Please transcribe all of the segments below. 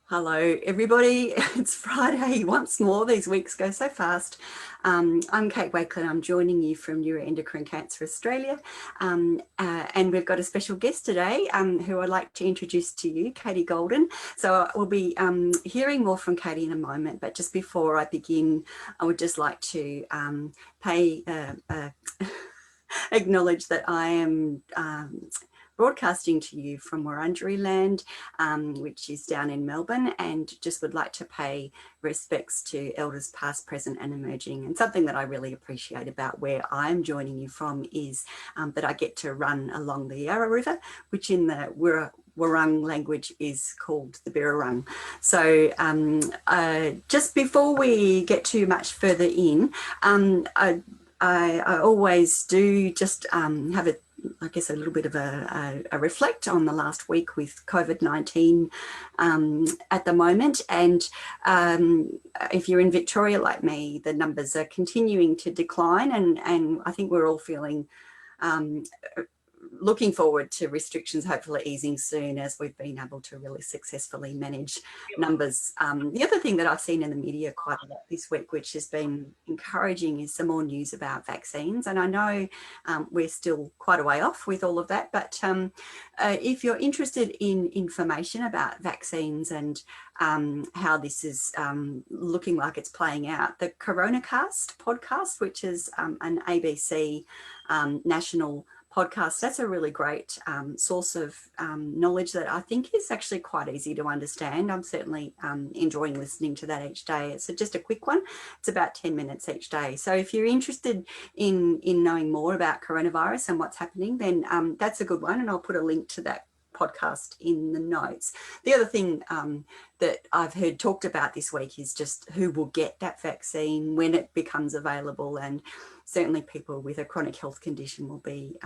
Hello, everybody. It's Friday once more. These weeks go so fast. I'm Kate Wakelin. I'm joining you from Neuroendocrine Cancer Australia. And we've got a special guest today who I'd like to introduce to you, Katie Golden. So we'll be hearing more from Katie in a moment. But just before I begin, I would just like to acknowledge that I am broadcasting to you from Wurundjeri land, which is down in Melbourne, and just would like to pay respects to elders past, present and emerging. And something that I really appreciate about where I'm joining you from is that I get to run along the Yarra River, which in the Wurrung language is called the Birrarung. So just before we get too much further in, I always do just have I guess a little bit of a reflect on the last week with COVID-19 at the moment. And if you're in Victoria like me, the numbers are continuing to decline, and I think we're all feeling looking forward to restrictions hopefully easing soon as we've been able to really successfully manage numbers. The other thing that I've seen in the media quite a lot this week, which has been encouraging, is some more news about vaccines. And I know we're still quite a way off with all of that, but if you're interested in information about vaccines and how this is looking like it's playing out, the CoronaCast podcast, which is an ABC national podcast, that's a really great source of knowledge that I think is actually quite easy to understand. I'm certainly enjoying listening to that each day. It's just a quick one. It's about 10 minutes each day. So if you're interested in knowing more about coronavirus and what's happening, then that's a good one. And I'll put a link to that podcast in the notes. The other thing that I've heard talked about this week is just who will get that vaccine when it becomes available, and certainly people with a chronic health condition will be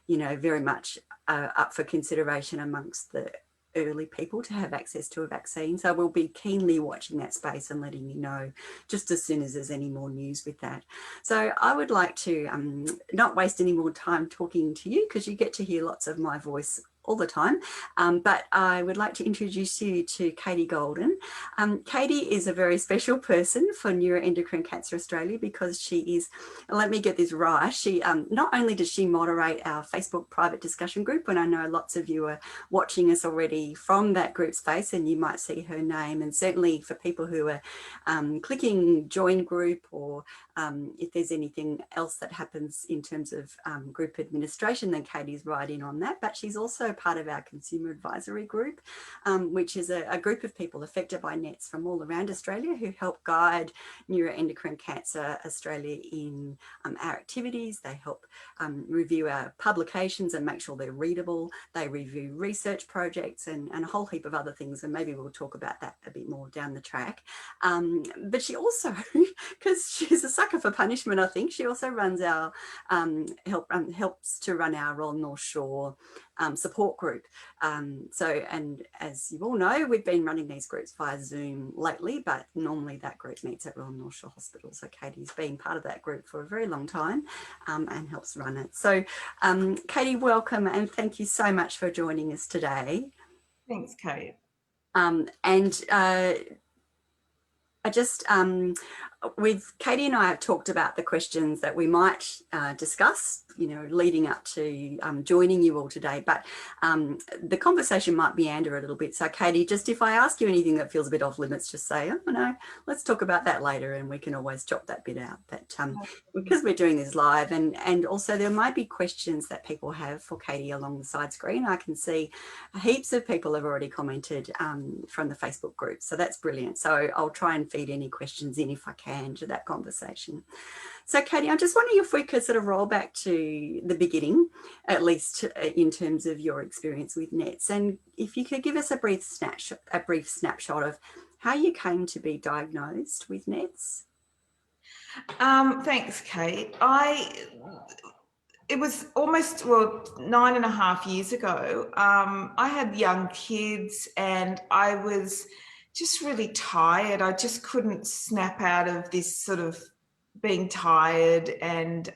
very much up for consideration amongst the early people to have access to a vaccine. So we'll be keenly watching that space and letting you know just as soon as there's any more news with that. So I would like to not waste any more time talking to you, because you get to hear lots of my voice all the time, but I would like to introduce you to Katie Golden. Katie is a very special person for Neuroendocrine Cancer Australia, because she is, let me get this right, she not only does she moderate our Facebook private discussion group, and I know lots of you are watching us already from that group space and you might see her name, and certainly for people who are clicking join group, or if there's anything else that happens in terms of group administration, then Katie's right in on that. But she's also part of our consumer advisory group, which is a group of people affected by NETs from all around Australia who help guide Neuroendocrine Cancer Australia in our activities. They help review our publications and make sure they're readable. They review research projects and a whole heap of other things, and maybe we'll talk about that a bit more down the track. But she also, because she's a sucker for punishment, I think, she also runs our helps to run our Royal North Shore support group. And as you all know, we've been running these groups via Zoom lately, but normally that group meets at Royal North Shore Hospital. So Katie's been part of that group for a very long time and helps run it. So Katie, welcome, and thank you so much for joining us today. Thanks, Kate. I just, with Katie and I have talked about the questions that we might discuss, leading up to joining you all today, but the conversation might meander a little bit. So Katie, just if I ask you anything that feels a bit off limits, just say, oh no, let's talk about that later, and we can always chop that bit out. But because we're doing this live, and also there might be questions that people have for Katie along the side screen. I can see heaps of people have already commented from the Facebook group, so that's brilliant. So I'll try and feed any questions in if I can to that conversation. So Katie, I'm just wondering if we could sort of roll back to the beginning, at least in terms of your experience with NETs, and if you could give us a brief snapshot of how you came to be diagnosed with NETs. Thanks, Kate. It was almost 9.5 years ago. I had young kids and I was just really tired. I just couldn't snap out of this sort of being tired, and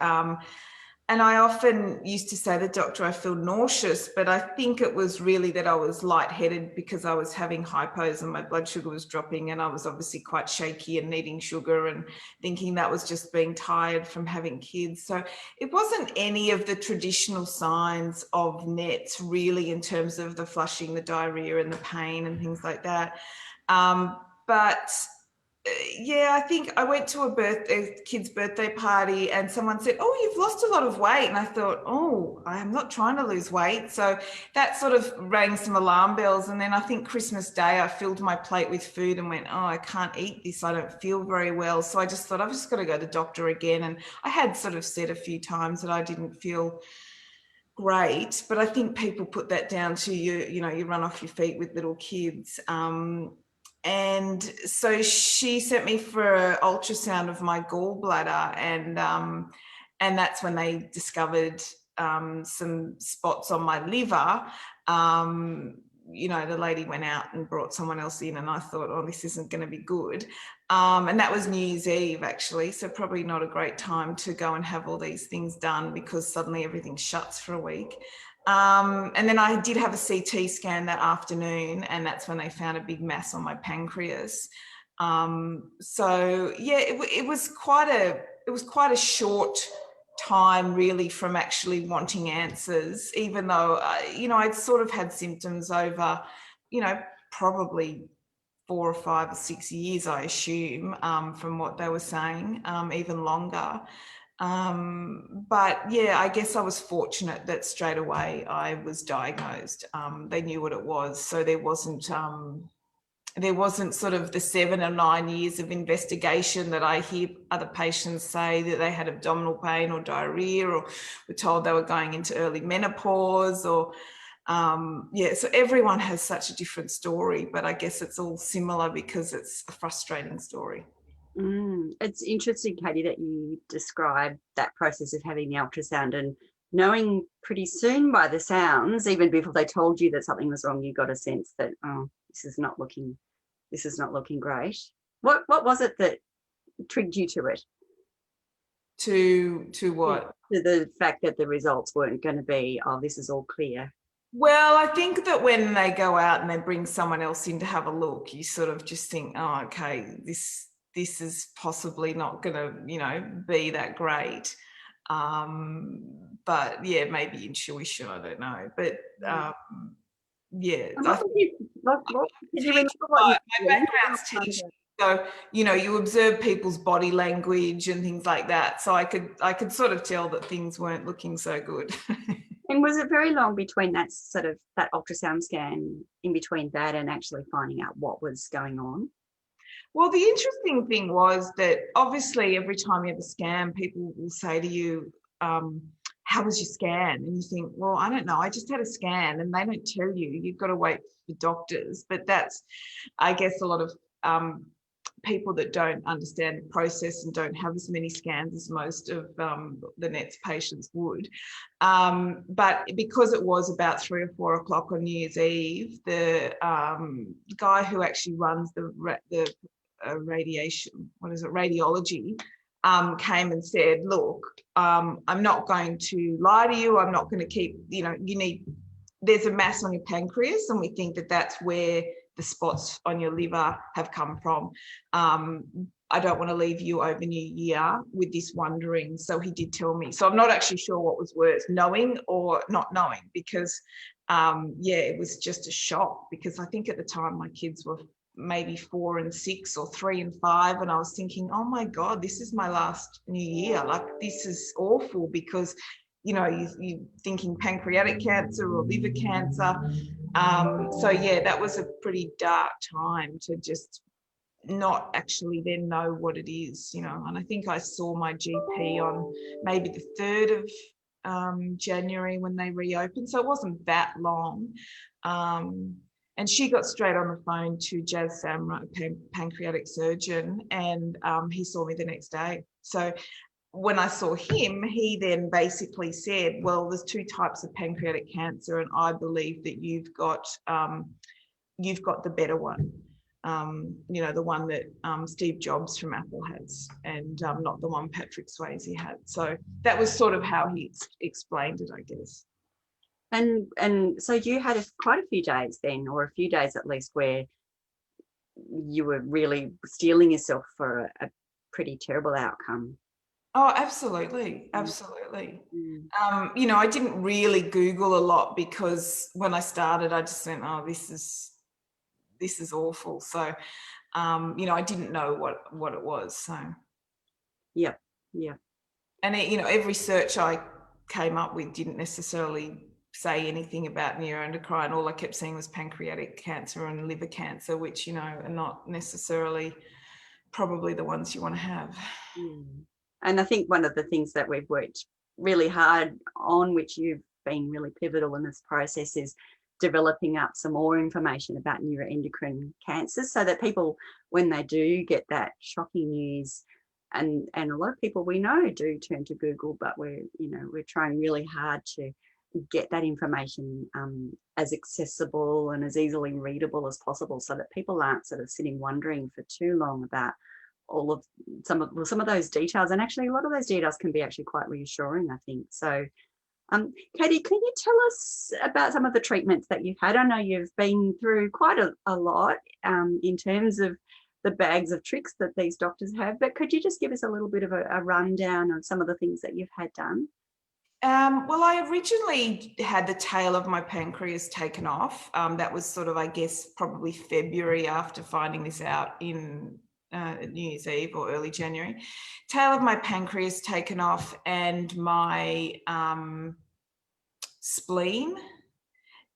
And I often used to say to the doctor, I feel nauseous, but I think it was really that I was lightheaded because I was having hypos and my blood sugar was dropping, and I was obviously quite shaky and needing sugar, and thinking that was just being tired from having kids. So it wasn't any of the traditional signs of NETs really, in terms of the flushing, the diarrhea and the pain and things like that. But yeah, I think I went to a kid's birthday party and someone said, "Oh, you've lost a lot of weight." And I thought, "Oh, I am not trying to lose weight." So that sort of rang some alarm bells. And then I think Christmas Day, I filled my plate with food and went, "Oh, I can't eat this. I don't feel very well." So I just thought, I've just got to go to the doctor again. And I had sort of said a few times that I didn't feel great, but I think people put that down to you know, you run off your feet with little kids. And so she sent me for an ultrasound of my gallbladder, and that's when they discovered some spots on my liver. You know, the lady went out and brought someone else in, and I thought, oh, this isn't going to be good. And that was New Year's Eve, actually, so probably not a great time to go and have all these things done because suddenly everything shuts for a week. And then I did have a CT scan that afternoon, and that's when they found a big mass on my pancreas. So yeah, it was quite a short time really from actually wanting answers, even though you know, I'd sort of had symptoms over, you know, probably 4 or 5 or 6 years, I assume, from what they were saying, even longer. But yeah, I guess I was fortunate that straight away I was diagnosed. They knew what it was, so there wasn't sort of the 7 or 9 years of investigation that I hear other patients say that they had abdominal pain or diarrhea, or were told they were going into early menopause, or yeah, so everyone has such a different story, but I guess it's all similar because it's a frustrating story. It's interesting, Katie, that you described that process of having the ultrasound and knowing pretty soon by the sounds, even before they told you that something was wrong, you got a sense that, oh, this is not looking great. What was it that trigged you to it? To what? To the fact that the results weren't going to be, oh, this is all clear. Well, I think that when they go out and they bring someone else in to have a look, you sort of just think, oh, okay, this is possibly not going to, you know, be that great. But yeah, maybe intuition, I don't know. But yeah. Did you remember what My background's teaching. So, you know, you observe people's body language and things like that. So I could sort of tell that things weren't looking so good. And was it very long between that ultrasound scan, in between that and actually finding out what was going on? Well, the interesting thing was that obviously every time you have a scan, people will say to you, how was your scan? And you think, well, I don't know. I just had a scan, and they don't tell you. You've got to wait for doctors. But that's, I guess, a lot of people that don't understand the process and don't have as many scans as most of the NETS patients would. But because it was about 3 or 4 o'clock on New Year's Eve, the guy who actually runs the radiology, came and said, look, I'm not going to lie to you. I'm not going to keep, you know, there's a mass on your pancreas, and we think that that's where the spots on your liver have come from. I don't want to leave you over New Year with this wondering. So he did tell me. So I'm not actually sure what was worse, knowing or not knowing, because yeah, it was just a shock, because I think at the time my kids were maybe 4 and 6 or 3 and 5, and I was thinking, oh my God, this is my last New Year. Like, this is awful, because you know, you're thinking pancreatic cancer or liver cancer. So yeah, that was a pretty dark time to just not actually then know what it is, you know. And I think I saw my GP on maybe the 3rd of January when they reopened, so it wasn't that long. And she got straight on the phone to Jazz Samra, a pancreatic surgeon, and he saw me the next day. So when I saw him, he then basically said, well, there's 2 types of pancreatic cancer, and I believe that you've got the better one. you know, the one that Steve Jobs from Apple has, and not the one Patrick Swayze had. So that was sort of how he explained it, I guess. And so you had quite a few days then, or a few days at least, where you were really steeling yourself for a pretty terrible outcome. Oh, absolutely. Absolutely. You know, I didn't really Google a lot because when I started, I just went, oh, this is awful. So, you know, I didn't know what it was. So, Yep. Yep. and you know, every search I came up with didn't necessarily say anything about neuroendocrine. All I kept seeing was pancreatic cancer and liver cancer, which, you know, are not necessarily probably the ones you want to have. And I think one of the things that we've worked really hard on, which you've been really pivotal in this process, is developing up some more information about neuroendocrine cancers, so that people, when they do get that shocking news, and a lot of people we know do turn to Google, but we're trying really hard to get that information as accessible and as easily readable as possible, so that people aren't sort of sitting wondering for too long about all of some of those details. And actually, a lot of those details can be actually quite reassuring, I think. So, Katie, can you tell us about some of the treatments that you've had? I know you've been through quite a lot in terms of the bags of tricks that these doctors have, but could you just give us a little bit of a rundown on some of the things that you've had done? Well, I originally had the tail of my pancreas taken off. That was sort of, I guess, probably February after finding this out in New Year's Eve or early January. Tail of my pancreas taken off, and my spleen.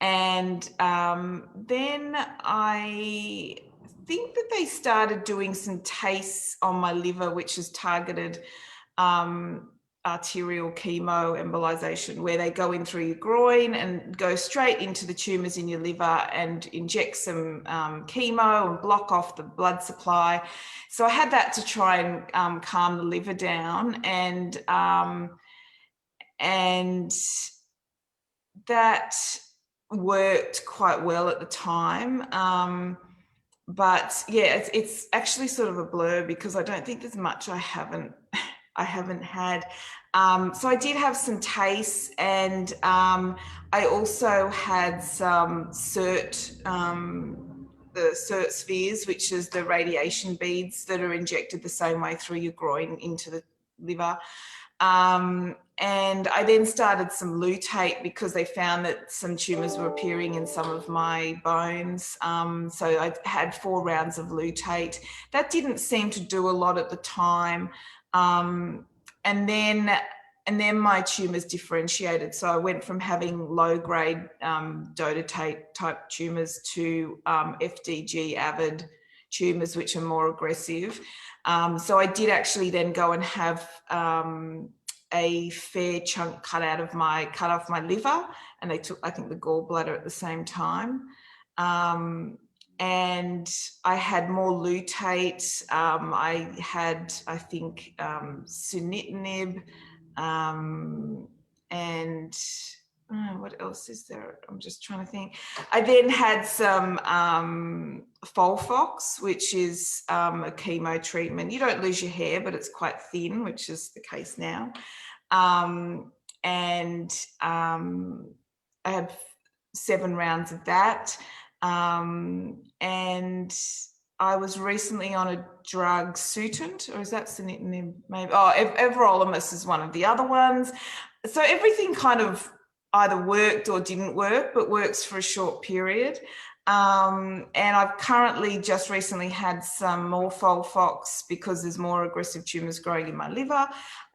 And then I think that they started doing some tastes on my liver, which is targeted arterial chemo embolization, where they go in through your groin and go straight into the tumors in your liver and inject some chemo and block off the blood supply. So I had that to try and calm the liver down, and that worked quite well at the time. But yeah, it's actually sort of a blur because I don't think there's much I haven't had. So I did have some tastes, and I also had some CERT, the CERT spheres, which is the radiation beads that are injected the same way through your groin into the liver. And I then started some luteate because they found that some tumours were appearing in some of my bones. So I had 4 rounds of luteate. That didn't seem to do a lot at the time. And then my tumours differentiated. So I went from having low-grade dotatate type tumours to FDG avid tumours, which are more aggressive. So I did actually then go and have a fair chunk cut off my liver, and they took, I think, the gallbladder at the same time. And I had more luteate. I had, I think, sunitinib, and what else is there? I'm just trying to think. I then had some Folfox, which is a chemo treatment. You don't lose your hair, but it's quite thin, which is the case now. And I had 7 rounds of that. And I was recently on a drug, Sutent, or is that sunitinib? Maybe. Oh, everolimus is one of the other ones. So everything kind of either worked or didn't work, but works for a short period. And I've currently just recently had some more Folfox because there's more aggressive tumours growing in my liver.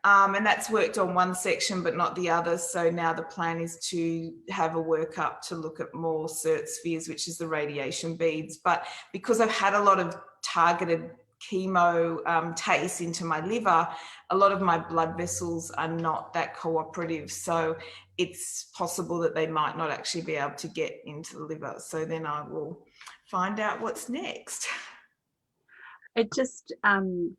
And that's worked on one section, but not the other. So now the plan is to have a workup to look at more CERT spheres, which is the radiation beads. But because I've had a lot of targeted chemo taste into my liver, a lot of my blood vessels are not that cooperative. So it's possible that they might not actually be able to get into the liver. So then I will find out what's next. It just, I'm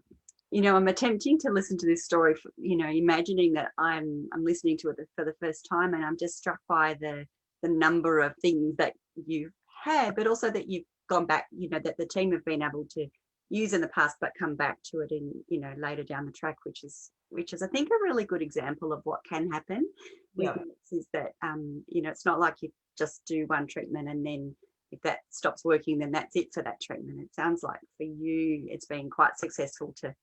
attempting to listen to this story, imagining that I'm listening to it for the first time, and I'm just struck by the number of things that you've had, but also that you've gone back, you know, that the team have been able to use in the past, but come back to it in, you know, later down the track, which is I think a really good example of what can happen with Yeah. NITs, is that you know, it's not like you just do one treatment and then if that stops working, then that's it for that treatment. It sounds like for you, it's been quite successful to,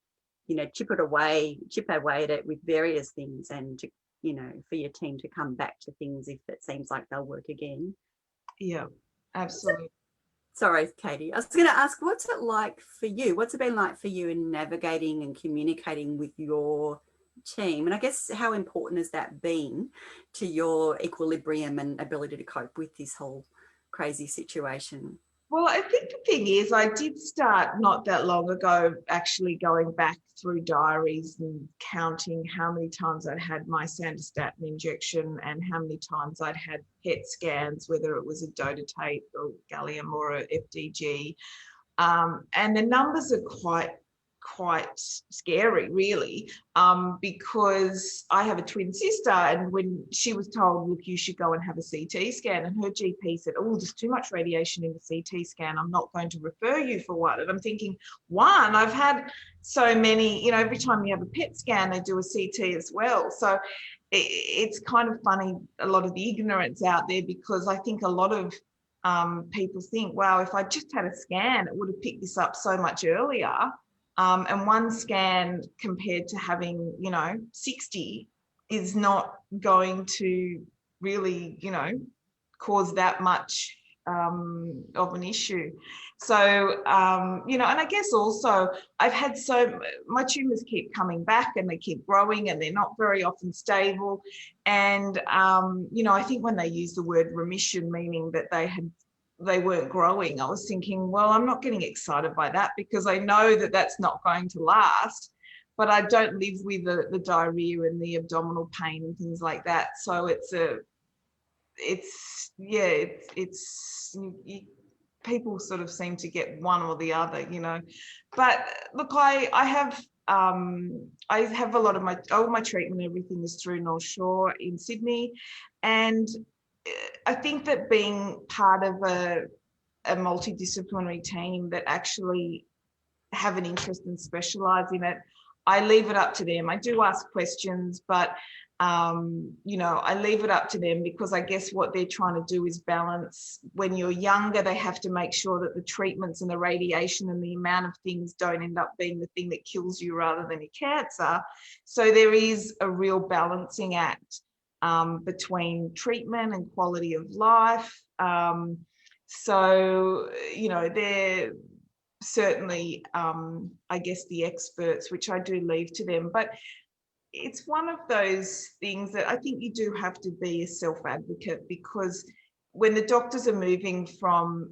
you know, chip away at it with various things, and to, you know, for your team to come back to things if it seems like they'll work again. Yeah, absolutely. Sorry, Katie. I was going to ask, what's it like for you? What's it been like for you in navigating and communicating with your team? And I guess how important has that been to your equilibrium and ability to cope with this whole crazy situation? Well, I think the thing is, I did start not that long ago actually going back through diaries and counting how many times I'd had my sandostatin injection and how many times I'd had PET scans, whether it was a dotatate or gallium or a FDG. And the numbers are quite scary, really, because I have a twin sister, and when she was told, look, you should go and have a CT scan, and her GP said, oh, there's too much radiation in the CT scan, I'm not going to refer you for one. And I'm thinking, one, I've had so many, you know, every time you have a PET scan, they do a CT as well. So it's kind of funny, a lot of the ignorance out there, because I think a lot of people think, wow, if I just had a scan, it would have picked this up so much earlier. And one scan compared to having, you know, 60 is not going to really, you know, cause that much of an issue. So, you know, and I guess also I've had my tumours keep coming back and they keep growing and they're not very often stable. And, you know, I think when they use the word remission, meaning that they weren't growing, I was thinking, well, I'm not getting excited by that, because I know that that's not going to last, but I don't live with the diarrhea and the abdominal pain and things like that. So people sort of seem to get one or the other, you know. But look, I have a lot of all my treatment, everything is through North Shore in Sydney, and I think that being part of a multidisciplinary team that actually have an interest and specialize in it, I leave it up to them. I do ask questions, but you know, I leave it up to them, because I guess what they're trying to do is balance. When you're younger, they have to make sure that the treatments and the radiation and the amount of things don't end up being the thing that kills you rather than your cancer. So there is a real balancing act between treatment and quality of life. So, you know, they're certainly, I guess, the experts, which I do leave to them. But it's one of those things that I think you do have to be a self-advocate, because when the doctors are moving from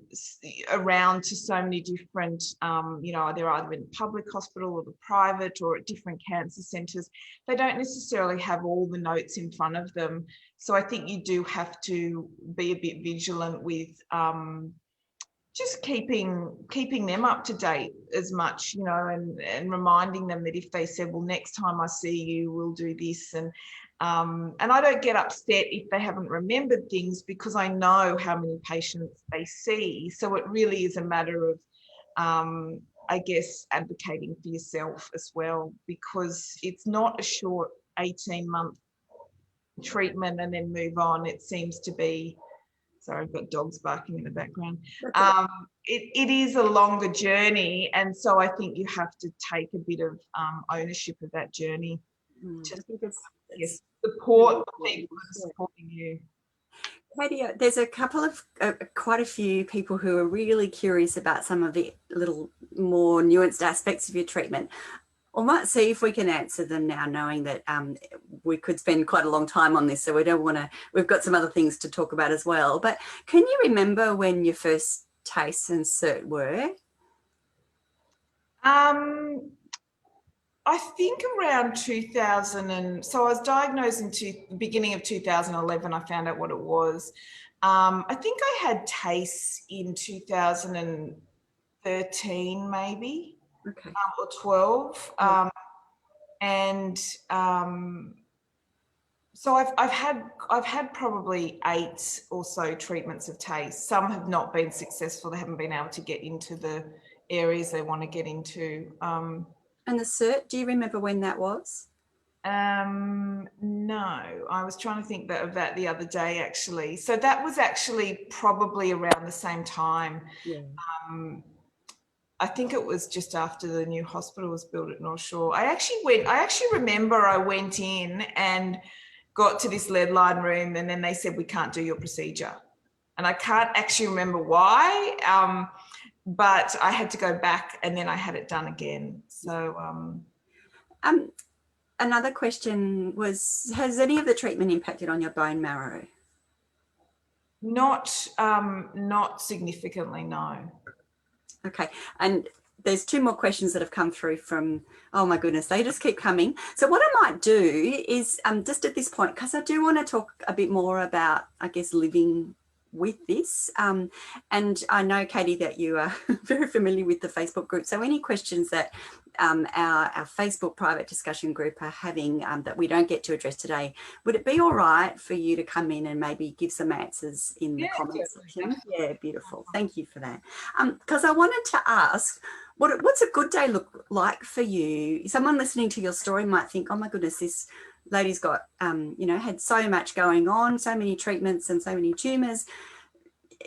around to so many different, you know, they're either in the public hospital or the private or at different cancer centres, they don't necessarily have all the notes in front of them. So I think you do have to be a bit vigilant with just keeping them up to date as much, you know, and reminding them that if they said, well, next time I see you, we'll do this. And I don't get upset if they haven't remembered things, because I know how many patients they see. So it really is a matter of, I guess, advocating for yourself as well, because it's not a short 18-month treatment and then move on. It seems to be, sorry, I've got dogs barking in the background. It is a longer journey, and so I think you have to take a bit of ownership of that journey to support the people that are supporting you. Katie, there's a couple of quite a few people who are really curious about some of the little more nuanced aspects of your treatment. I might see if we can answer them now, knowing that we could spend quite a long time on this, so we don't want to, we've got some other things to talk about as well. But can you remember when your first tastes and cert were? I think around 2000, and so I was diagnosed in the beginning of 2011. I found out what it was. I think I had tastes in 2013, maybe. Okay. Or 12. And So I've had probably 8 or so treatments of taste. Some have not been successful. They haven't been able to get into the areas they want to get into. And the cert, do you remember when that was? No, I was trying to think of that the other day actually. So that was actually probably around the same time. Yeah. I think it was just after the new hospital was built at North Shore. I actually remember I went in and got to this lead line room, and then they said, we can't do your procedure. And I can't actually remember why, but I had to go back and then I had it done again. So, another question was, has any of the treatment impacted on your bone marrow? not significantly, no. Okay, and there's 2 more questions that have come through from, oh my goodness, they just keep coming. So what I might do is just at this point, because I do want to talk a bit more about, I guess, living with this. And I know, Katie, that you are very familiar with the Facebook group. So any questions that our Facebook private discussion group are having that we don't get to address today, would it be all right for you to come in and maybe give some answers in the comments section? Yeah, beautiful. Thank you for that. Because I wanted to ask, what's a good day look like for you? Someone listening to your story might think, oh my goodness, this lady's got, had so much going on, so many treatments and so many tumours.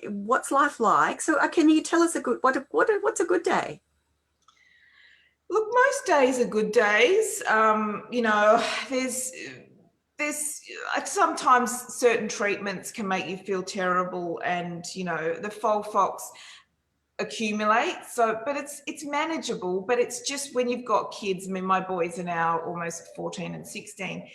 What's life like? So can you tell us what's a good day? Look, most days are good days. There's sometimes certain treatments can make you feel terrible, and the Folfox accumulate. So, but it's manageable. But it's just when you've got kids. I mean, my boys are now almost 14 and 16.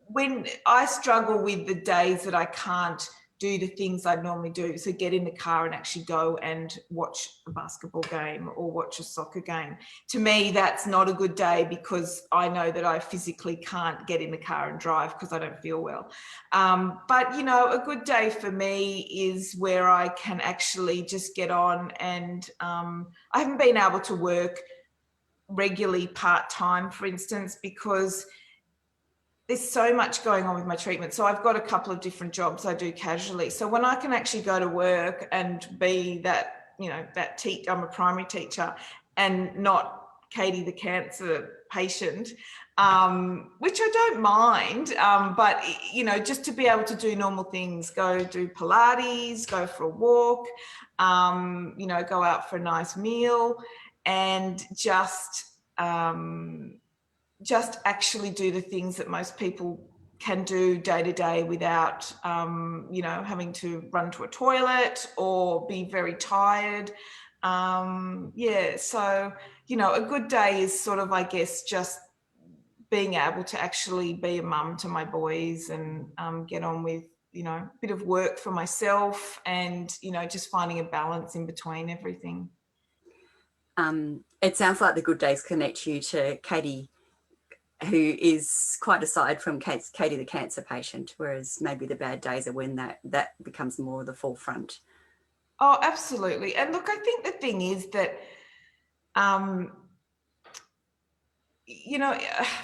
When I struggle with the days that I can't do the things I normally do, so get in the car and actually go and watch a basketball game or watch a soccer game. To me, that's not a good day because I know that I physically can't get in the car and drive because I don't feel well. But a good day for me is where I can actually just get on, and I haven't been able to work regularly part-time, for instance, because there's so much going on with my treatment. So I've got a couple of different jobs I do casually. So when I can actually go to work and be that, I'm a primary teacher and not Katie, the cancer patient, which I don't mind. But, just to be able to do normal things, go do Pilates, go for a walk, go out for a nice meal, and just actually do the things that most people can do day to day without, having to run to a toilet or be very tired. So, a good day is sort of, I guess, just being able to actually be a mum to my boys and get on with, a bit of work for myself and, just finding a balance in between everything. It sounds like the good days connect you to Katie, who is quite aside from Katie the cancer patient, whereas maybe the bad days are when that becomes more the forefront. Oh, absolutely. And look, I think the thing is that,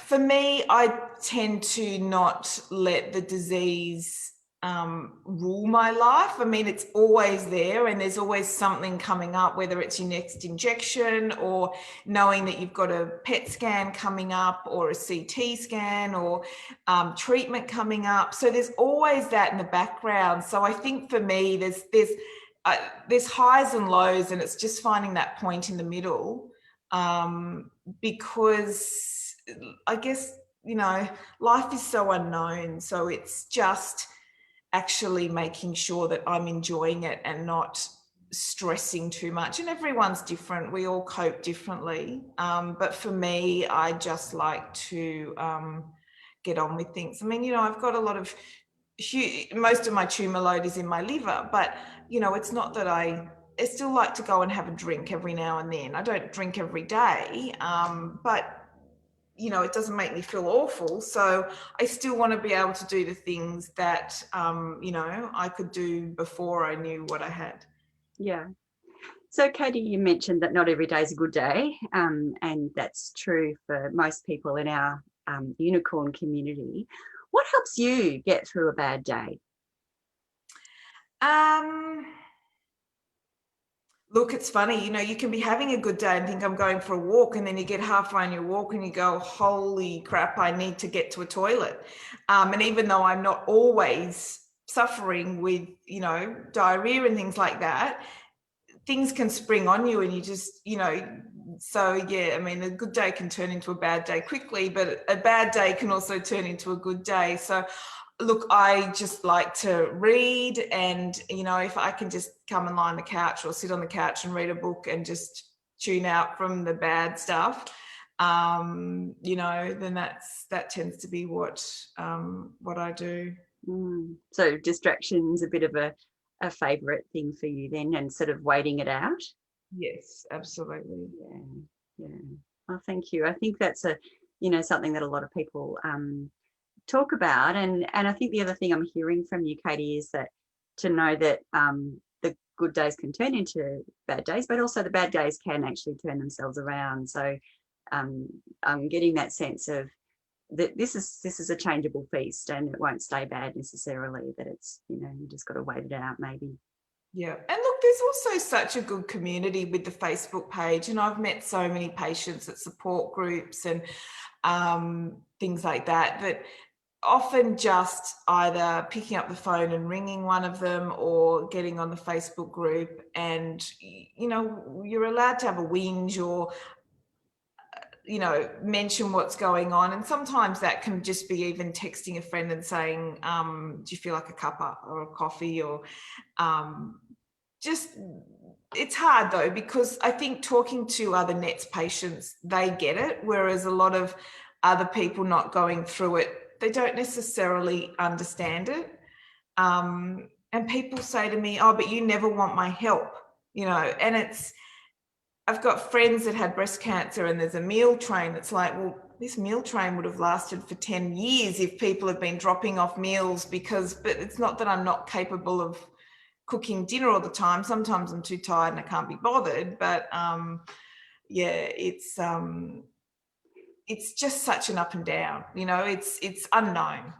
for me, I tend to not let the disease rule my life. I mean, it's always there and there's always something coming up, whether it's your next injection or knowing that you've got a PET scan coming up or a CT scan or treatment coming up. So there's always that in the background. So I think for me, there's highs and lows, and it's just finding that point in the middle, because I guess, life is so unknown. So it's just actually making sure that I'm enjoying it and not stressing too much. And everyone's different. We all cope differently. But for me, I just like to get on with things. I mean, I've got a lot of most of my tumor load is in my liver, but it's not that I still like to go and have a drink every now and then. I don't drink every day, but it doesn't make me feel awful. So I still want to be able to do the things that I could do before I knew what I had. Yeah. So, Katie, you mentioned that not every day is a good day, and that's true for most people in our unicorn community. What helps you get through a bad day? Look, it's funny, you can be having a good day and think I'm going for a walk, and then you get halfway on your walk and you go, holy crap, I need to get to a toilet. And even though I'm not always suffering with, diarrhea and things like that, things can spring on you, and you just, so yeah, I mean, a good day can turn into a bad day quickly, but a bad day can also turn into a good day. So look, I just like to read, and if I can just come and lie on the couch or sit on the couch and read a book and just tune out from the bad stuff, then that tends to be what I do. So distraction's a bit of a favourite thing for you then, and sort of waiting it out? Yes, absolutely. Yeah. Oh, thank you. I think that's something that a lot of people talk about, and I think the other thing I'm hearing from you, Katie, is that to know that the good days can turn into bad days, but also the bad days can actually turn themselves around. So I'm getting that sense of that this is a changeable feast, and it won't stay bad necessarily, that it's you just got to wait it out maybe. Yeah. And look, there's also such a good community with the Facebook page, and I've met so many patients at support groups and things like that often just either picking up the phone and ringing one of them, or getting on the Facebook group, and you're allowed to have a whinge or mention what's going on. And sometimes that can just be even texting a friend and saying, do you feel like a cuppa or a coffee, or just, it's hard though, because I think talking to other NETS patients, they get it, whereas a lot of other people not going through it, they don't necessarily understand it. And people say to me, oh, but you never want my help, and I've got friends that had breast cancer, and there's a meal train. It's like, well, this meal train would have lasted for 10 years if people have been dropping off meals, but it's not that I'm not capable of cooking dinner all the time. Sometimes I'm too tired and I can't be bothered, but yeah, it's just such an up and down, it's unknown.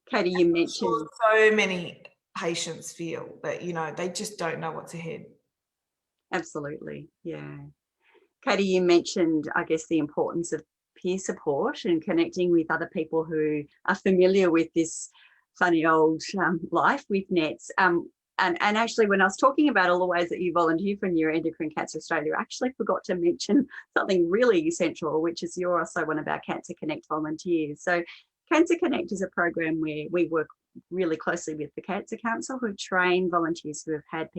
Katie, you I'm mentioned sure so many patients feel that they just don't know what's ahead. absolutely, yeah. Katie, you mentioned, I guess, the importance of peer support and connecting with other people who are familiar with this funny old life with NETs. And actually, when I was talking about all the ways that you volunteer for Neuroendocrine Cancer Australia, I actually forgot to mention something really essential, which is you're also one of our Cancer Connect volunteers. So Cancer Connect is a program where we work really closely with the Cancer Council, who train volunteers who have had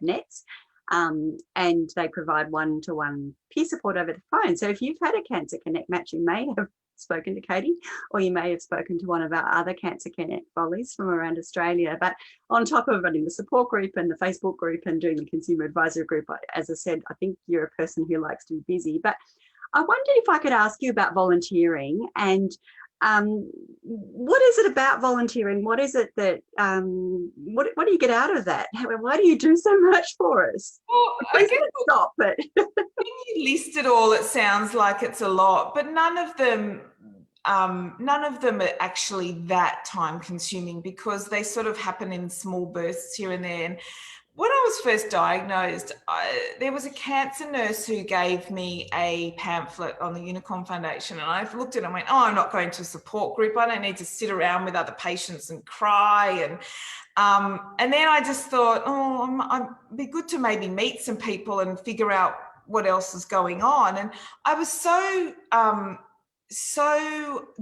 NETs. And they provide one-to-one peer support over the phone. So if you've had a Cancer Connect match, you may have spoken to Katie, or you may have spoken to one of our other Cancer Connect volleys from around Australia. But on top of running the support group and the Facebook group and doing the consumer advisory group, as I said, I think you're a person who likes to be busy. But I wondered if I could ask you about volunteering, and what is it about volunteering? What is it that what do you get out of that? Why do you do so much for us? Well, I guess stop, but when you list it all, it sounds like it's a lot, but none of them are actually that time consuming, because they sort of happen in small bursts here and there. And when I was first diagnosed, there was a cancer nurse who gave me a pamphlet on the Unicorn Foundation, and I looked at it and went, oh, I'm not going to a support group. I don't need to sit around with other patients and cry. And then I just thought, it'd be good to maybe meet some people and figure out what else is going on. And I was so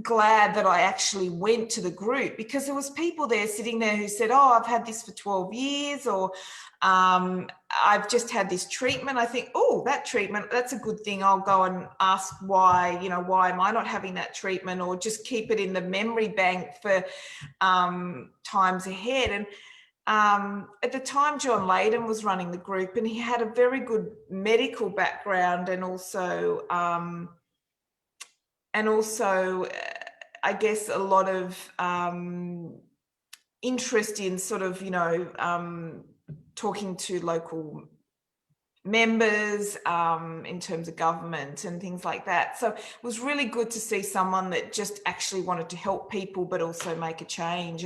glad that I actually went to the group, because there was people there sitting there who said, oh, I've had this for 12 years, or I've just had this treatment. I think, oh, that treatment, that's a good thing. I'll go and ask why am I not having that treatment, or just keep it in the memory bank for times ahead. And at the time, John Layden was running the group, and he had a very good medical background, and also I guess a lot of interest in sort of, talking to local members, in terms of government and things like that. So it was really good to see someone that just actually wanted to help people, but also make a change.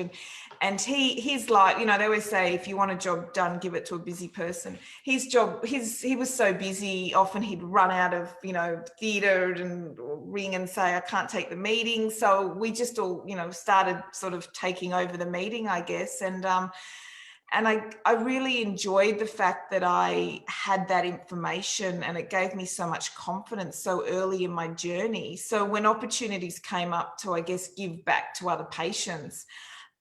And he's like, you know, they always say, if you want a job done, give it to a busy person. He was so busy, often he'd run out of, you know, theatre and ring and say, I can't take the meeting. So we just all, you know, started sort of taking over the meeting, I guess. And I really enjoyed the fact that I had that information, and it gave me so much confidence so early in my journey. So when opportunities came up to, I guess, give back to other patients,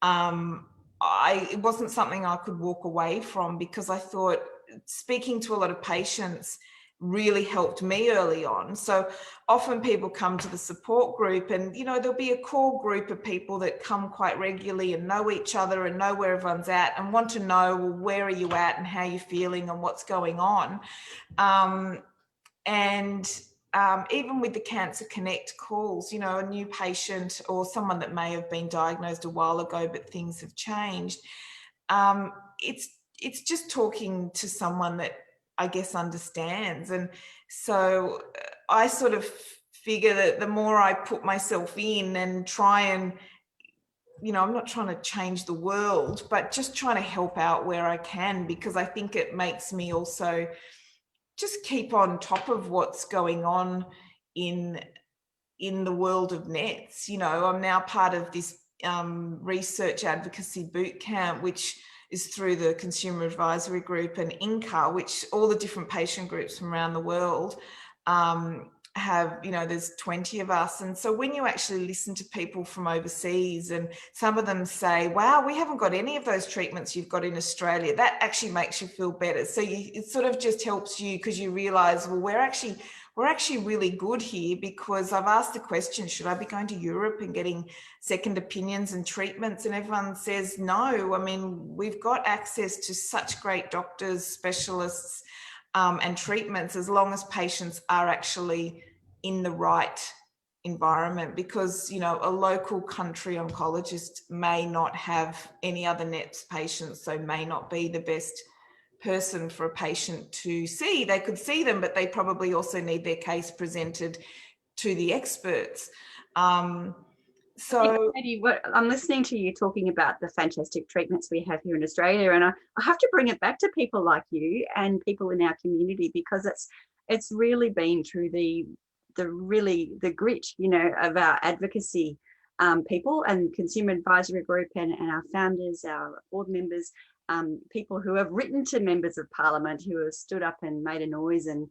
it wasn't something I could walk away from, because I thought speaking to a lot of patients really helped me early on. So often people come to the support group, and, you know, there'll be a core group of people that come quite regularly and know each other and know where everyone's at and want to know, well, where are you at and how you're feeling and what's going on. Even with the Cancer Connect calls, you know, a new patient or someone that may have been diagnosed a while ago, but things have changed. It's just talking to someone that I guess understands. And so I sort of figure that the more I put myself in and try and, you know, I'm not trying to change the world, but just trying to help out where I can, because I think it makes me also just keep on top of what's going on in the world of NETs. You know, I'm now part of this research advocacy boot camp, which is through the Consumer Advisory Group and INCA, which all the different patient groups from around the world have, you know, there's 20 of us. And so when you actually listen to people from overseas, and some of them say, wow, we haven't got any of those treatments you've got in Australia, that actually makes you feel better. So it sort of just helps you, because you realize, well, we're actually really good here. Because I've asked the question, should I be going to Europe and getting second opinions and treatments? And everyone says no. I mean, we've got access to such great doctors, specialists, and treatments, as long as patients are actually in the right environment. Because, you know, a local country oncologist may not have any other NETs patients, so may not be the best person for a patient to see. They could see them, but they probably also need their case presented to the experts. So I'm listening to you talking about the fantastic treatments we have here in Australia, and I have to bring it back to people like you and people in our community, because it's really been through the grit, you know, of our advocacy people and Consumer Advisory Group and our founders, our board members, people who have written to members of Parliament, who have stood up and made a noise and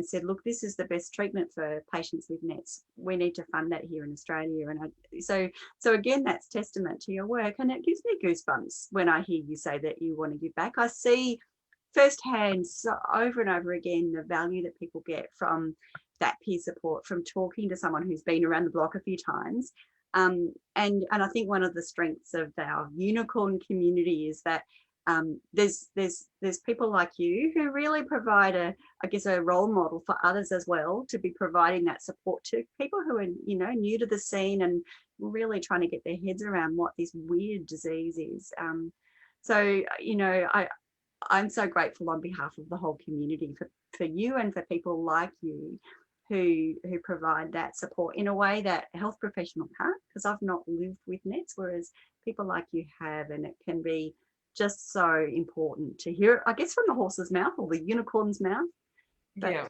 said, look, this is the best treatment for patients with NETs. We need to fund that here in Australia. And so again, that's testament to your work. And it gives me goosebumps when I hear you say that you want to give back. I see firsthand, so over and over again, the value that people get from that peer support, from talking to someone who's been around the block a few times. And I think one of the strengths of our unicorn community is that there's people like you who really provide a role model for others as well, to be providing that support to people who are, you know, new to the scene and really trying to get their heads around what this weird disease is. So, you know, I'm so grateful on behalf of the whole community for you and for people like you who provide that support in a way that a health professional can't, because I've not lived with NETs, whereas people like you have, and it can be just so important to hear, I guess, from the horse's mouth or the unicorn's mouth. But, yeah.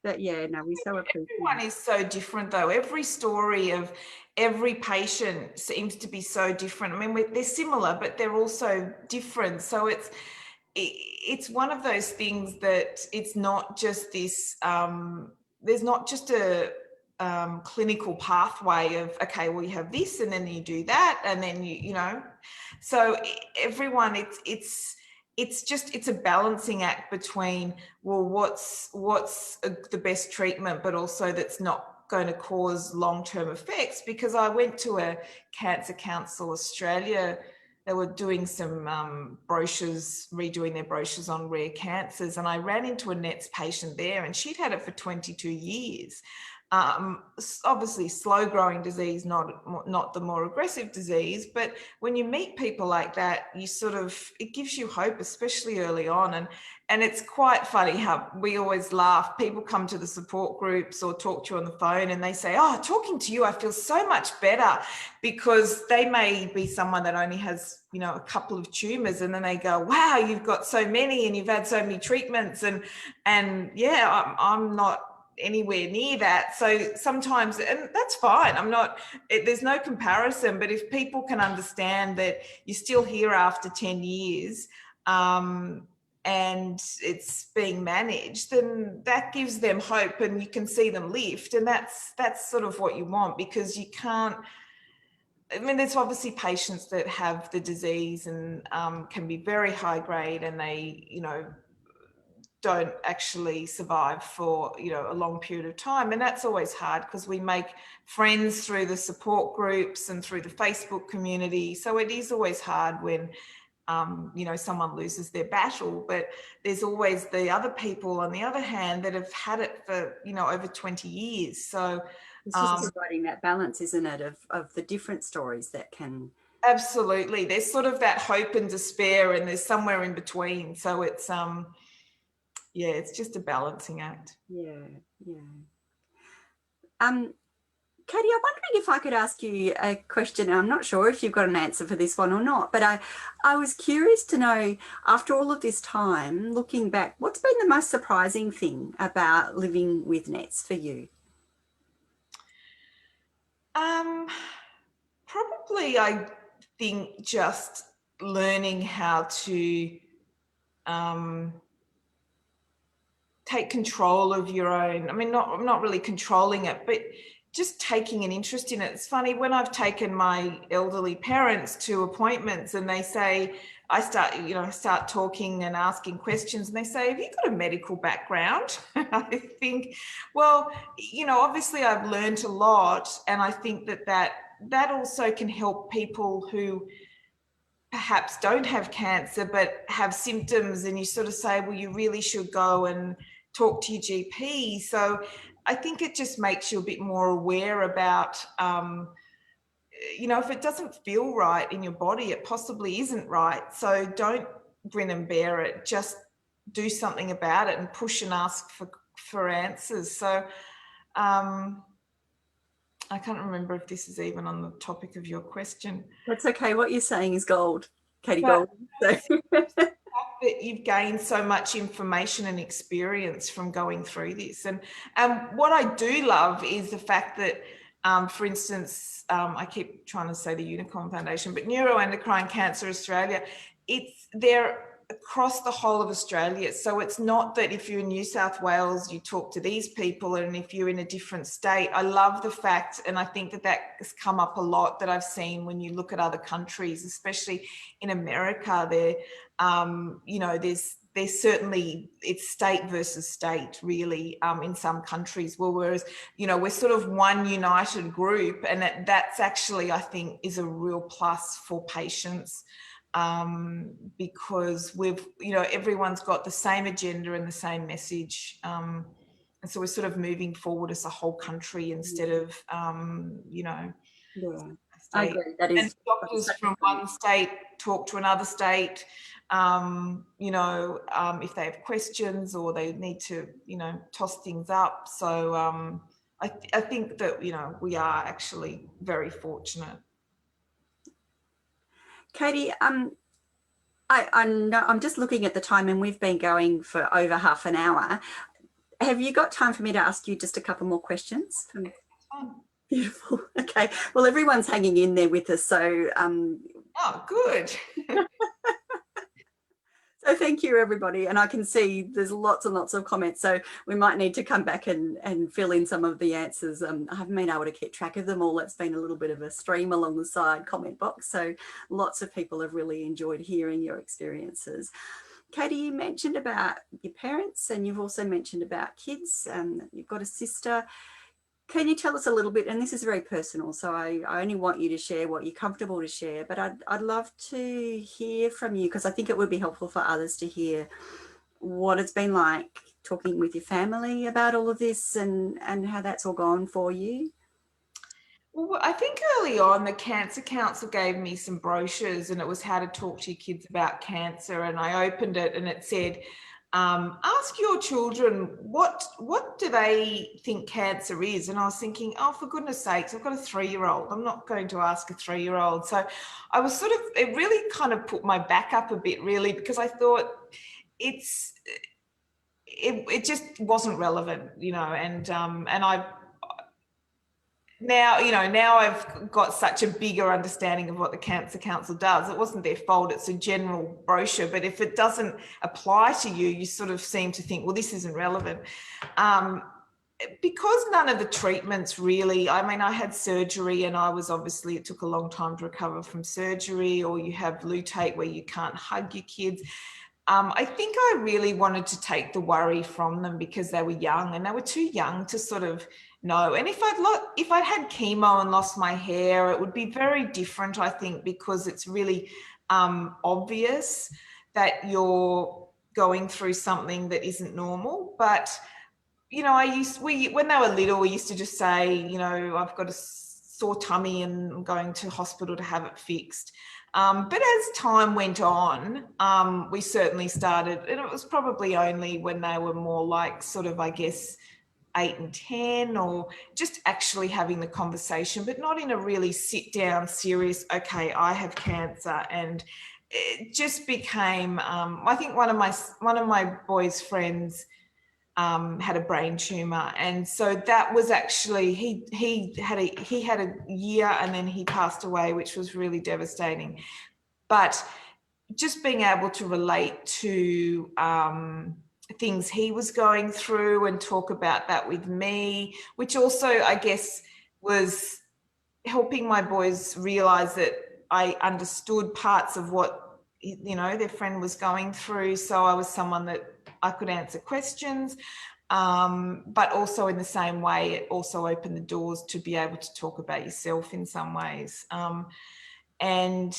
We so appreciate Everyone is so different, though. Every story of every patient seems to be so different. I mean, they're similar, but they're also different. So it's one of those things that it's not just this, there's not just a clinical pathway of, okay, well, you have this and then you do that, and then you know, so everyone, it's a balancing act between, well, what's the best treatment, but also that's not going to cause long-term effects. Because I went to a Cancer Council Australia, they were doing some brochures, redoing their brochures on rare cancers, and I ran into a NETs patient there, and she'd had it for 22 years. Obviously slow growing disease, not the more aggressive disease, but when you meet people like that, you sort of, it gives you hope, especially early on. And it's quite funny how we always laugh. People come to the support groups or talk to you on the phone and they say, oh, talking to you, I feel so much better, because they may be someone that only has, you know, a couple of tumors, and then they go, wow, you've got so many and you've had so many treatments. And yeah, I'm not anywhere near that. So sometimes, and that's fine, there's no comparison, but if people can understand that you're still here after 10 years, and it's being managed, then that gives them hope and you can see them lift. And that's sort of what you want, because you can't, I mean, there's obviously patients that have the disease and can be very high grade, and they, you know, don't actually survive for, you know, a long period of time. And that's always hard, because we make friends through the support groups and through the Facebook community. So it is always hard when, you know, someone loses their battle, but there's always the other people on the other hand that have had it for, you know, over 20 years. So it's just providing that balance, isn't it, of the different stories that can. Absolutely. There's sort of that hope and despair, and there's somewhere in between. So it's, yeah, it's just a balancing act. Yeah. Katie, I'm wondering if I could ask you a question. I'm not sure if you've got an answer for this one or not, but I was curious to know, after all of this time, looking back, what's been the most surprising thing about living with NETs for you? Probably, I think, just learning how to take control of your own, I mean, I'm not really controlling it, but just taking an interest in it. It's funny, when I've taken my elderly parents to appointments and they say, I start talking and asking questions, and they say, have you got a medical background? And I think, well, you know, obviously I've learned a lot, and I think that also can help people who perhaps don't have cancer but have symptoms, and you sort of say, well, you really should go and talk to your GP. So I think it just makes you a bit more aware about, you know, if it doesn't feel right in your body, it possibly isn't right. So don't grin and bear it. Just do something about it and push and ask for answers. So I can't remember if this is even on the topic of your question. That's okay. What you're saying is gold, Katie But Gold. So. that you've gained so much information and experience from going through this. And what I do love is the fact that, for instance, I keep trying to say the Unicorn Foundation, but Neuroendocrine Cancer Australia, they're across the whole of Australia. So it's not that if you're in New South Wales, you talk to these people, and if you're in a different state. I love the fact, and I think that has come up a lot, that I've seen when you look at other countries, especially in America, there, you know, there's certainly, it's state versus state, really, in some countries. Well, whereas, you know, we're sort of one united group, and that's actually, I think, is a real plus for patients. Because you know, everyone's got the same agenda and the same message. And so we're sort of moving forward as a whole country instead of, you know, Yeah, I state. agree. That is, and doctors from one state talk to another state, you know, if they have questions or they need to, you know, toss things up. So I think that, you know, we are actually very fortunate. Katie, I know, I'm just looking at the time, and we've been going for over half an hour. Have you got time for me to ask you just a couple more questions? Beautiful. Okay. Well, everyone's hanging in there with us. So, oh, good. So thank you, everybody. And I can see there's lots and lots of comments. So we might need to come back and fill in some of the answers. I haven't been able to keep track of them all. It's been a little bit of a stream along the side comment box. So lots of people have really enjoyed hearing your experiences. Katie, you mentioned about your parents, and you've also mentioned about kids. You've got a sister. Can you tell us a little bit, and this is very personal, so I only want you to share what you're comfortable to share, but I'd love to hear from you, because I think it would be helpful for others to hear what it's been like talking with your family about all of this, and how that's all gone for you. Well, I think early on the Cancer Council gave me some brochures, and it was how to talk to your kids about cancer, and I opened it and it said, ask your children what do they think cancer is. And I was thinking, oh, for goodness sakes, I've got a 3-year-old. I'm not going to ask a 3-year-old. So I was it really kind of put my back up a bit, really, because I thought it just wasn't relevant, and now I've got such a bigger understanding of what the Cancer Council does. It wasn't their fault. It's a general brochure, but if it doesn't apply to you, you sort of seem to think, well, this isn't relevant. Because none of the treatments really, I mean, I had surgery and it took a long time to recover from surgery, or you have luteate where you can't hug your kids. I think I really wanted to take the worry from them because they were young and they were too young to sort of know. And if I'd had chemo and lost my hair, it would be very different, I think, because it's really obvious that you're going through something that isn't normal. But when they were little, we used to just say, I've got a sore tummy and I'm going to hospital to have it fixed. But as time went on, we certainly started, and it was probably only when they were more like sort of, I guess, 8 and 10, or just actually having the conversation, but not in a really sit down, serious, okay, I have cancer. And it just became, I think one of my boys' friends had a brain tumor, and so that was actually he had a year and then he passed away, which was really devastating. But just being able to relate to things he was going through and talk about that with me, which also, I guess, was helping my boys realize that I understood parts of what their friend was going through. So I was someone that I could answer questions, but also in the same way, it also opened the doors to be able to talk about yourself in some ways. And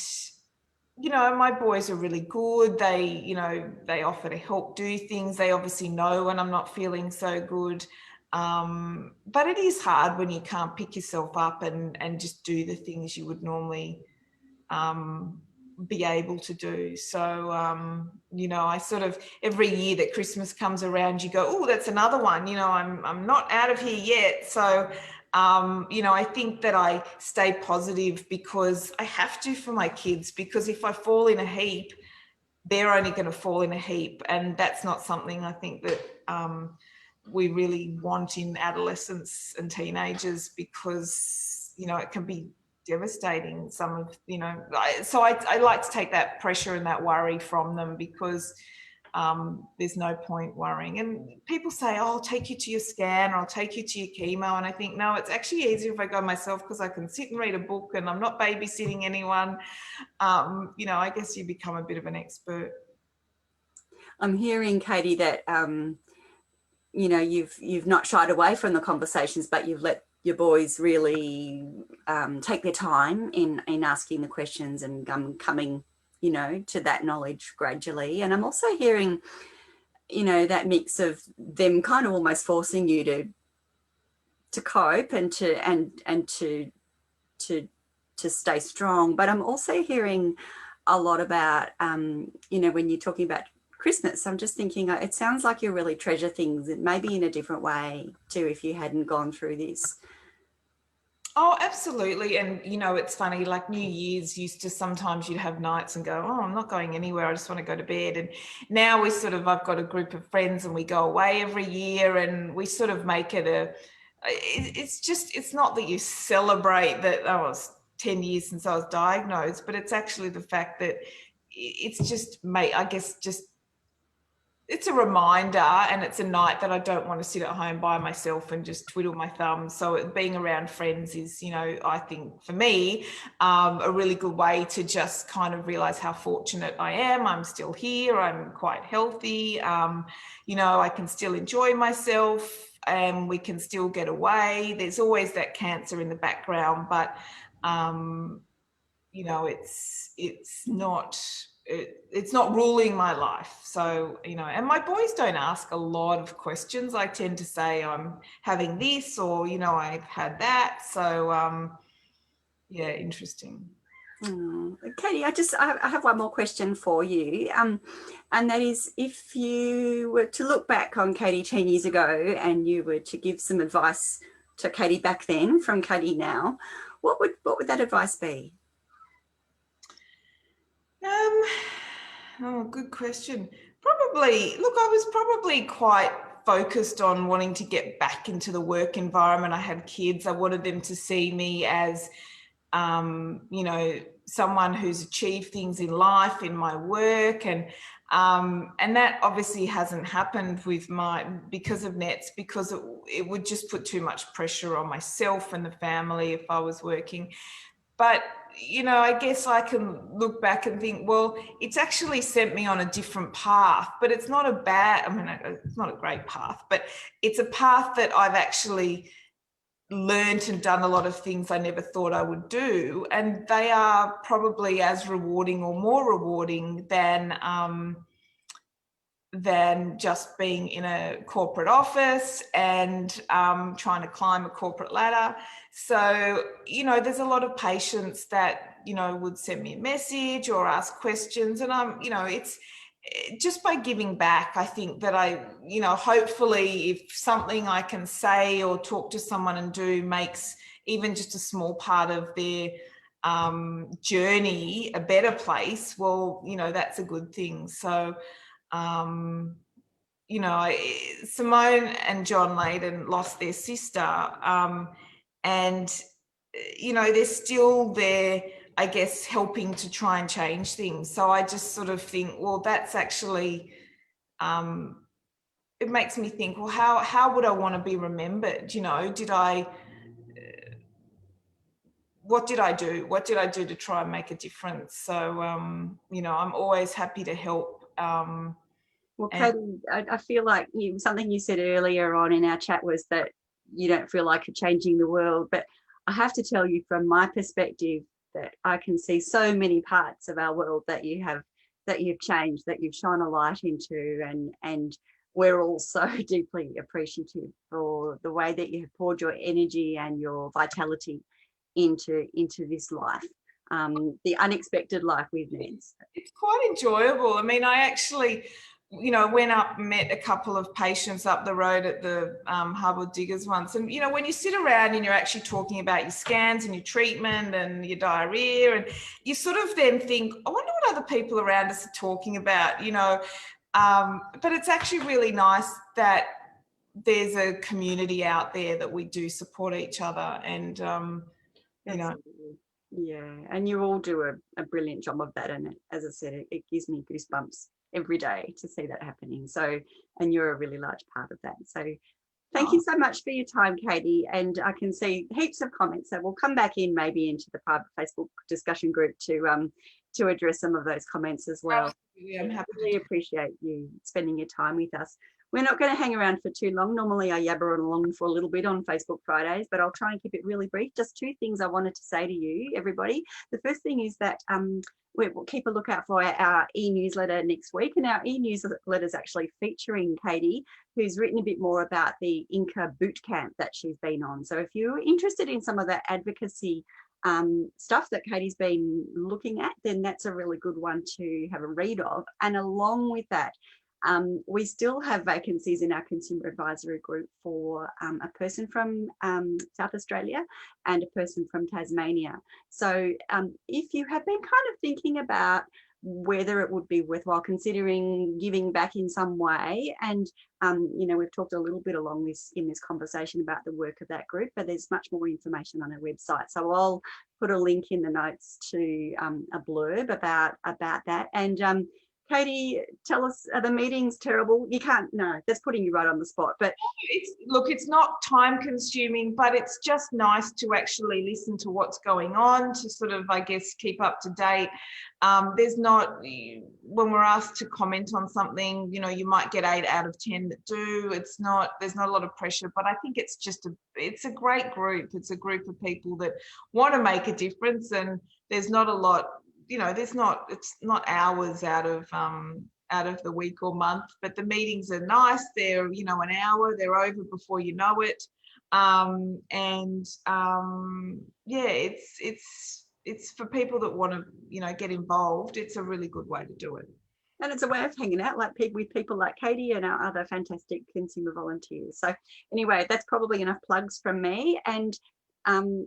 my boys are really good. They offer to help do things. They obviously know when I'm not feeling so good. But it is hard when you can't pick yourself up and just do the things you would normally be able to do. So, I sort of, every year that Christmas comes around, you go, oh, that's another one, I'm not out of here yet. So, I think that I stay positive because I have to for my kids, because if I fall in a heap, they're only going to fall in a heap. And that's not something I think that we really want in adolescents and teenagers, because, it can be devastating. So I like to take that pressure and that worry from them, because there's no point worrying. And people say, oh, I'll take you to your scan, or I'll take you to your chemo. And I think, no, it's actually easier if I go myself, because I can sit and read a book and I'm not babysitting anyone. I guess you become a bit of an expert. I'm hearing, Katie, that you've not shied away from the conversations, but you've let your boys really take their time in asking the questions and coming, to that knowledge gradually. And I'm also hearing, that mix of them kind of almost forcing you to cope and to stay strong. But I'm also hearing a lot about, when you're talking about Christmas, I'm just thinking it sounds like you really treasure things, maybe in a different way too, if you hadn't gone through this. Oh, absolutely. And, it's funny, like New Year's used to, sometimes you'd have nights and go, oh, I'm not going anywhere, I just want to go to bed. And now I've got a group of friends and we go away every year, and we sort of make it it's not that you celebrate that, oh, it's 10 years since I was diagnosed, but it's actually the fact that it's just, it's a reminder, and it's a night that I don't want to sit at home by myself and just twiddle my thumbs. So being around friends is, I think for me, a really good way to just kind of realize how fortunate I am. I'm still here. I'm quite healthy. I can still enjoy myself, and we can still get away. There's always that cancer in the background, but, it's not ruling my life. So, and my boys don't ask a lot of questions. I tend to say I'm having this, or, I've had that. So, interesting. Oh, Katie, I have one more question for you, and that is, if you were to look back on Katie 10 years ago and you were to give some advice to Katie back then from Katie now, what would that advice be? Oh, good question. Probably, look, I was probably quite focused on wanting to get back into the work environment. I had kids. I wanted them to see me as, you know, someone who's achieved things in life, in my work, and that obviously hasn't happened with because of NETS, because it would just put too much pressure on myself and the family if I was working. But, you know, I guess I can look back and think, well, it's actually sent me on a different path, but it's not a bad, I mean, it's not a great path, but it's a path that I've actually learned and done a lot of things I never thought I would do. And they are probably as rewarding or more rewarding than just being in a corporate office and trying to climb a corporate ladder. So, you know, there's a lot of patients that, you know, would send me a message or ask questions. And you know, it's just by giving back, I think that you know, hopefully if something I can say or talk to someone and do makes even just a small part of their journey a better place, well, you know, that's a good thing. So, um, you know, Simone and John Layden lost their sister, and you know, they're still there, I guess, helping to try and change things. So I just sort of think, well, that's actually, it makes me think, well, how would I want to be remembered? You know, what did I do? What did I do to try and make a difference? So, you know, I'm always happy to help. Well, And Katie, I feel like something you said earlier on in our chat was that you don't feel like you're changing the world. But I have to tell you, from my perspective, that I can see so many parts of our world that you've changed, that you've shone a light into, and we're all so deeply appreciative for the way that you have poured your energy and your vitality into this life, the unexpected life with Neds. it's quite enjoyable. I mean, I actually, you know, went up and met a couple of patients up the road at the Harbour Diggers once. And, you know, when you sit around and you're actually talking about your scans and your treatment and your diarrhea, and you sort of then think, I wonder what other people around us are talking about, you know. But it's actually really nice that there's a community out there that we do support each other. And, you know, Absolutely. Yeah, and you all do a brilliant job of that. And as I said, it gives me goosebumps every day to see that happening. So, and you're a really large part of that. So thank you so much for your time, Katie. And I can see heaps of comments. So we'll come back in maybe into the private Facebook discussion group to address some of those comments as well. absolutely, I'm happy Really appreciate you spending your time with us. We're not going to hang around for too long. Normally I yabber on along for a little bit on Facebook Fridays, but I'll try and keep it really brief. Just two things I wanted to say to you, everybody. The first thing is that we'll keep a lookout for our e-newsletter next week, and our e-newsletter is actually featuring Katie, who's written a bit more about the Inca boot camp that she's been on. So if you're interested in some of that advocacy stuff that Katie's been looking at, then that's a really good one to have a read of. And along with that, we still have vacancies in our consumer advisory group for a person from South Australia and a person from Tasmania. So if you have been kind of thinking about whether it would be worthwhile considering giving back in some way, and you know, we've talked a little bit along this in this conversation about the work of that group, but there's much more information on our website. So I'll put a link in the notes to a blurb about that. And Katie, tell us, are the meetings terrible? You can't, no, that's putting you right on the spot. But look, it's not time consuming, but it's just nice to actually listen to what's going on, to sort of, I guess, keep up to date. There's not, when we're asked to comment on something, you know, you might get 8 out of 10 that do. It's not, there's not a lot of pressure, but I think it's just it's a great group. It's a group of people that want to make a difference, and there's not a lot, you know, it's not hours out of the week or month, but the meetings are nice. They're, you know, an hour, they're over before you know it. Yeah, it's for people that want to, get involved. It's a really good way to do it. And it's a way of hanging out with people like Katie and our other fantastic consumer volunteers. So anyway, that's probably enough plugs from me. And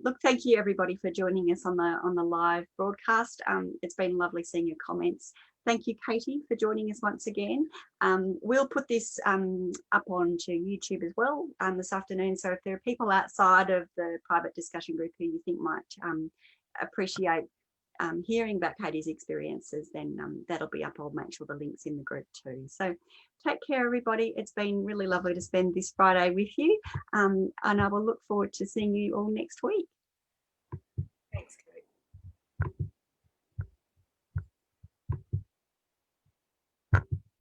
look, thank you everybody for joining us on the live broadcast. It's been lovely seeing your comments. Thank you, Katie, for joining us once again. We'll put this up onto YouTube as well this afternoon. So if there are people outside of the private discussion group who you think might appreciate hearing about Katie's experiences, then that'll be up. I'll make sure the link's in the group too. So take care, everybody. It's been really lovely to spend this Friday with you, and I will look forward to seeing you all next week.